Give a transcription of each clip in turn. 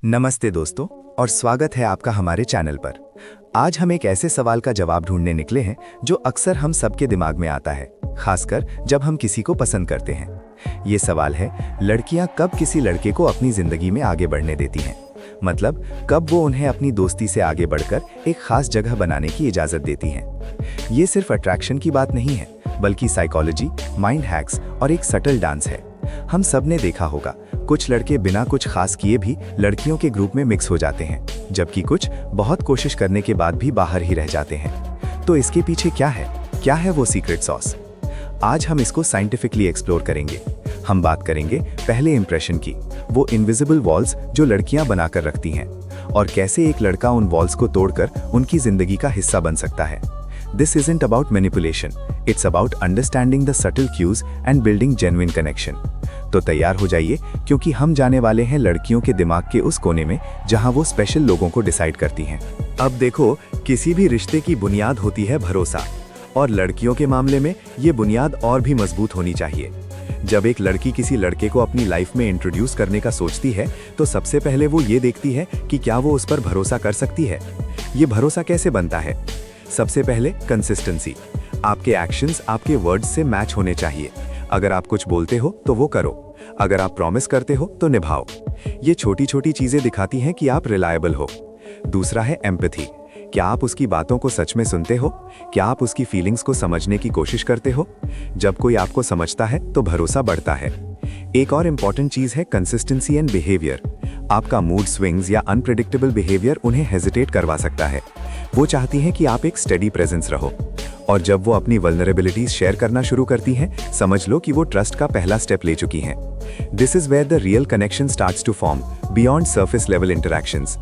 नमस्ते दोस्तों और स्वागत है आपका हमारे चैनल पर। आज हम एक ऐसे सवाल का जवाब ढूंढने निकले हैं जो अक्सर हम सबके दिमाग में आता है, खासकर जब हम किसी को पसंद करते हैं। ये सवाल है, लड़कियां कब किसी लड़के को अपनी जिंदगी में आगे बढ़ने देती हैं? मतलब कब वो उन्हें अपनी दोस्ती से आगे बढ़कर एक खास जगह बनाने की इजाजत देती हैं। ये सिर्फ अट्रैक्शन की बात नहीं है, बल्कि साइकोलॉजी, माइंड हैक्स और एक सटल डांस है। हम सब ने देखा होगा, कुछ लड़के बिना कुछ खास किए भी लड़कियों के ग्रुप में मिक्स हो जाते हैं, जबकि कुछ बहुत कोशिश करने के बाद भी बाहर ही रह जाते हैं। तो इसके पीछे क्या है वो सीक्रेट सॉस? आज हम इसको साइंटिफिकली एक्सप्लोर करेंगे। हम बात करेंगे पहले इंप्रेशन की, वो इनविजिबल वॉल्स जो लड़कियां बनाकर रखती हैं, और कैसे एक लड़का उन वॉल्स को तोड़कर उनकी जिंदगी का हिस्सा बन सकता है। This isn't about manipulation, it's about understanding the subtle cues and building genuine connection. तो तैयार हो जाइए, क्योंकि हम जाने वाले हैं लड़कियों के दिमाग के उस कोने में जहां वो स्पेशल लोगों को डिसाइड करती हैं। अब देखो, किसी भी रिश्ते की बुनियाद होती है भरोसा, और लड़कियों के मामले में ये बुनियाद और भी मजबूत होनी चाहिए। जब एक लड़की किसी लड़के को अपनी लाइफ में इंट्रोड्यूस करने का सोचती है, तो सबसे पहले वो ये देखती है कि क्या वो उस पर भरोसा कर सकती है। ये भरोसा कैसे बनता है? सबसे पहले कंसिस्टेंसी। आपके एक्शंस आपके वर्ड्स से मैच होने चाहिए। अगर आप कुछ बोलते हो तो वो करो, अगर आप प्रॉमिस करते हो तो निभाओ। ये छोटी छोटी चीजें दिखाती हैं कि आप रिलायबल हो। दूसरा है एम्पैथी। क्या आप उसकी बातों को सच में सुनते हो? क्या आप उसकी फीलिंग्स को समझने की कोशिश करते हो? जब कोई आपको समझता है तो भरोसा बढ़ता है। एक और इम्पॉर्टेंट चीज है कंसिस्टेंसी एंड बिहेवियर। आपका मूड स्विंग्स या अनप्रेडिक्टेबल बिहेवियर उन्हें हेजिटेट करवा सकता है। वो चाहती हैं कि आप एक स्टेडी प्रेजेंस रहो, और जब वो अपनी वल्नरेबिलिटीज शेयर करना शुरू करती हैं, समझ लो कि वो ट्रस्ट का पहला स्टेप ले चुकी हैं। This is where the real connection starts to form beyond surface level interactions.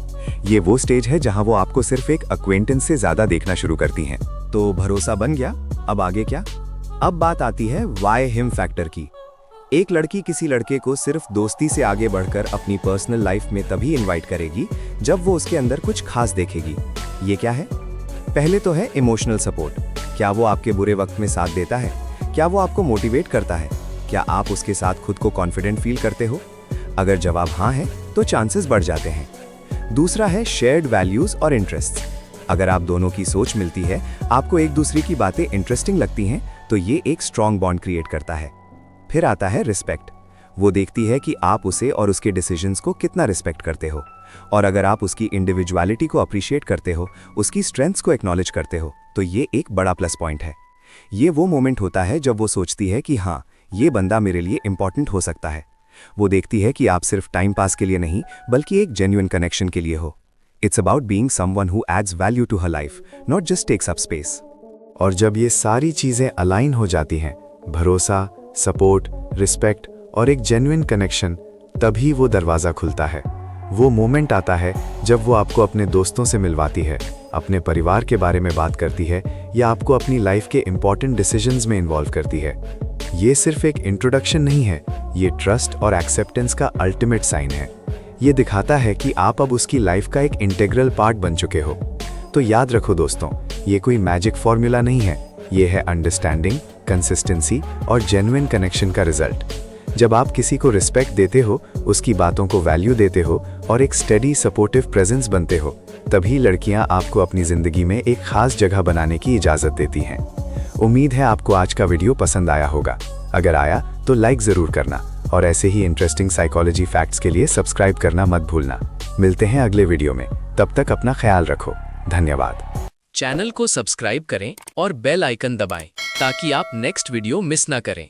ये वो स्टेज है जहां वो आपको सिर्फ एक अक्वेंटेंस से ज्यादा देखना शुरू करती हैं। तो भरोसा बन गया, अब आगे क्या? अब बात आती है वाई हिम फैक्टर की। एक लड़की किसी लड़के को सिर्फ दोस्ती से आगे बढ़कर अपनी पर्सनल लाइफ में तभी इनवाइट करेगी जब वो उसके अंदर कुछ खास देखेगी। ये क्या है? पहले तो है इमोशनल सपोर्ट। क्या वो आपके बुरे वक्त में साथ देता है? क्या वो आपको मोटिवेट करता है? क्या आप उसके साथ खुद को कॉन्फिडेंट फील करते हो? अगर जवाब हाँ है तो चांसेस बढ़ जाते हैं। दूसरा है शेयर्ड वैल्यूज और इंटरेस्ट। अगर आप दोनों की सोच मिलती है, आपको एक दूसरे की बातें इंटरेस्टिंग लगती हैं, तो ये एक स्ट्रॉन्ग बॉन्ड क्रिएट करता है। फिर आता है रिस्पेक्ट। वो देखती है कि आप उसे और उसके डिसीजंस को कितना रिस्पेक्ट करते हो, और अगर आप उसकी इंडिविजुअलिटी को अप्रिशिएट करते हो, उसकी स्ट्रेंथ्स को एक्नॉलेज करते हो, तो ये एक बड़ा प्लस पॉइंट है। ये वो मोमेंट होता है जब वो सोचती है कि हाँ, ये बंदा मेरे लिए इंपॉर्टेंट हो सकता है। वो देखती है कि आप सिर्फ टाइम पास के लिए नहीं, बल्कि एक जेन्युइन कनेक्शन के लिए हो। It's about being someone who adds value to her life, not just takes up space. और जब ये सारी चीजें अलाइन हो जाती हैं, भरोसा, सपोर्ट, रिस्पेक्ट और एक जेन्युइन कनेक्शन, तभी वो दरवाज़ा खुलता है। वो मोमेंट आता है जब वो आपको अपने दोस्तों से मिलवाती है, अपने परिवार के बारे में बात करती है, या आपको अपनी लाइफ के इंपॉर्टेंट डिसीजंस में इन्वॉल्व करती है। ये सिर्फ एक इंट्रोडक्शन नहीं है, ये ट्रस्ट और एक्सेप्टेंस का अल्टीमेट साइन है। ये दिखाता है कि आप अब उसकी लाइफ का एक इंटीग्रल पार्ट बन चुके हो। तो याद रखो दोस्तों, ये कोई मैजिक फॉर्मूला नहीं है, ये है अंडरस्टैंडिंग, कंसिस्टेंसी और जेन्युइन कनेक्शन का रिजल्ट। जब आप किसी को रिस्पेक्ट देते हो, उसकी बातों को वैल्यू देते हो और एक स्टेडी सपोर्टिव प्रेजेंस बनते हो, तभी लड़कियां आपको अपनी जिंदगी में एक खास जगह बनाने की इजाजत देती हैं। उम्मीद है आपको आज का वीडियो पसंद आया होगा। अगर आया तो लाइक जरूर करना, और ऐसे ही इंटरेस्टिंग साइकोलॉजी फैक्ट्स के लिए सब्सक्राइब करना मत भूलना। मिलते हैं अगले वीडियो में, तब तक अपना ख्याल रखो। धन्यवाद। चैनल को सब्सक्राइब करें और बेल आइकन दबाएं ताकि आप नेक्स्ट वीडियो मिस ना करें।